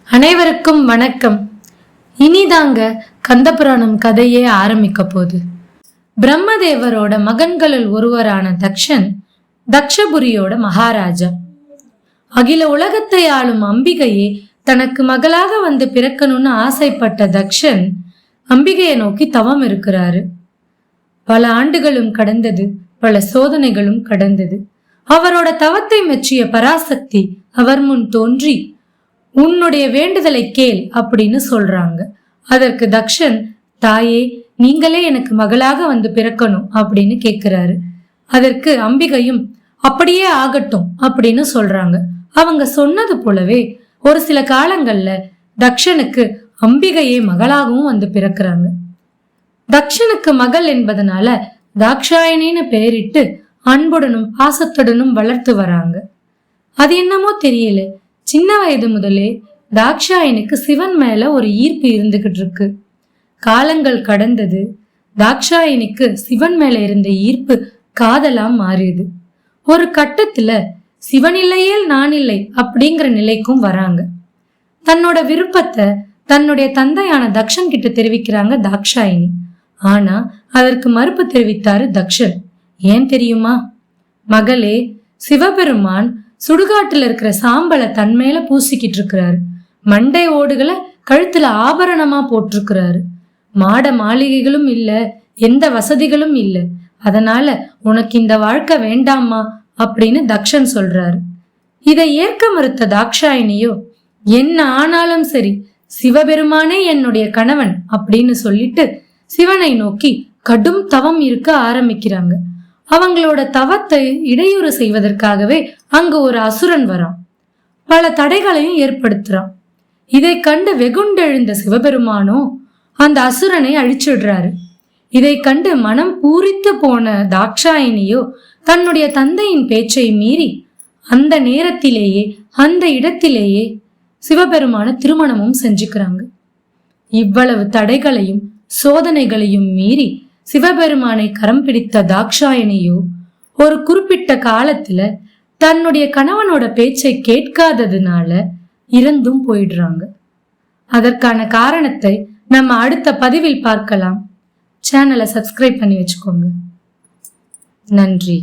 அனைவருக்கும் வணக்கம். இனிதாங்க கந்தபுராணம் கதையே ஆரம்பிக்க போகுது. பிரம்மதேவரோட மகன்களில் ஒருவரான தக்ஷன் தக்ஷபுரியோட மகாராஜா. அகில உலகத்தை ஆளும் அம்பிகையே தனக்கு மகளாக வந்து பிறக்கணும்னு ஆசைப்பட்ட தக்ஷன் அம்பிகையை நோக்கி தவம் இருக்கிறாரு. பல ஆண்டுகளும் கடந்தது, பல சோதனைகளும் கடந்தது. அவரோட தவத்தை மெச்சிய பராசக்தி அவர் முன் தோன்றி, உன்னுடைய வேண்டுதலை கேள் அப்படின்னு சொல்றாங்க. அதற்கு தக்ஷன், தாயே, நீங்களே எனக்கு மகளாக வந்து பிறக்கணும் அப்படின்னு கேட்கிறாரு. அதற்கு அம்பிகையும் அப்படியே ஆகட்டும் அப்படின்னு சொல்றாங்க. அவங்க சொன்னது போலவே ஒரு சில காலங்கள்ல தக்ஷனுக்கு அம்பிகையே மகளாகவும் வந்து பிறக்கிறாங்க. தக்ஷனுக்கு மகள் என்பதனால தாக்ஷாயணின்னு பெயரிட்டு அன்புடனும் பாசத்துடனும் வளர்த்து வராங்க. அது என்னமோ தெரியல, சின்ன வயது முதலே தாக்ஷாயனுக்கு சிவன் மேல ஒரு ஈர்ப்பு இருந்துகிட்டு இருக்கு. காலங்கள் கடந்தது. தாக்ஷாயனுக்கு சிவன் மேல இருந்த ஈர்ப்பு காதலா மாறியது. ஒரு கட்டத்துல சிவன் இல்லையேல் நான் இல்லை அப்படிங்கிற நிலைக்கும் வராங்க. தன்னோட விருப்பத்தை தன்னுடைய தந்தையான தக்ஷன் கிட்ட தெரிவிக்கிறாங்க தாக்ஷாயினி. ஆனா அதற்கு மறுப்பு தெரிவித்தாரு தக்ஷன். ஏன் தெரியுமா? மகளே, சிவபெருமான் சுடுகாட்டுல இருக்கிற சாம்பலை தன்மேல பூசிக்கிட்டு இருக்கிறாரு. மண்டை ஓடுகளை கழுத்துல ஆபரணமா போட்டிருக்கிறாரு. மாட மாளிகைகளும் இல்ல, எந்த வசதிகளும் இல்ல. அதனால உனக்கு இந்த வாழ்க்கை வேண்டாமா அப்படின்னு தக்ஷன் சொல்றாரு. இதை ஏற்க மறுத்த தாக்ஷாயினியோ, என்ன ஆனாலும் சரி, சிவபெருமானே என்னுடைய கணவன் அப்படின்னு சொல்லிட்டு சிவனை நோக்கி கடும் தவம் இருக்க ஆரம்பிக்கிறாங்க. அவங்களோட தவத்தை இடையூறு செய்வதற்காகவே அங்கு ஒரு அசுரன் வரான். பல தடைகளையும் ஏற்படுத்துறான். இதை கண்டு வெகுண்டெழுந்த சிவபெருமானோ அந்த அசுரனை அழிச்சிடுறாரு. இதை கண்டு மனம் பூரித்து போன தாக்ஷாயினியோ தன்னுடைய தந்தையின் பேச்சை மீறி அந்த நேரத்திலேயே அந்த இடத்திலேயே சிவபெருமான திருமணமும் செஞ்சுக்கிறாங்க. இவ்வளவு தடைகளையும் சோதனைகளையும் மீறி சிவபெருமானை கரம் பிடித்த தாக்ஷாயணியோ ஒரு குறிப்பிட்ட காலத்துல தன்னுடைய கணவனோட பேச்சை கேட்காததுனால இறந்தும் போயிடுறாங்க. அதற்கான காரணத்தை நம்ம அடுத்த பதிவில் பார்க்கலாம். சேனலை சப்ஸ்கிரைப் பண்ணி வச்சுக்கோங்க. நன்றி.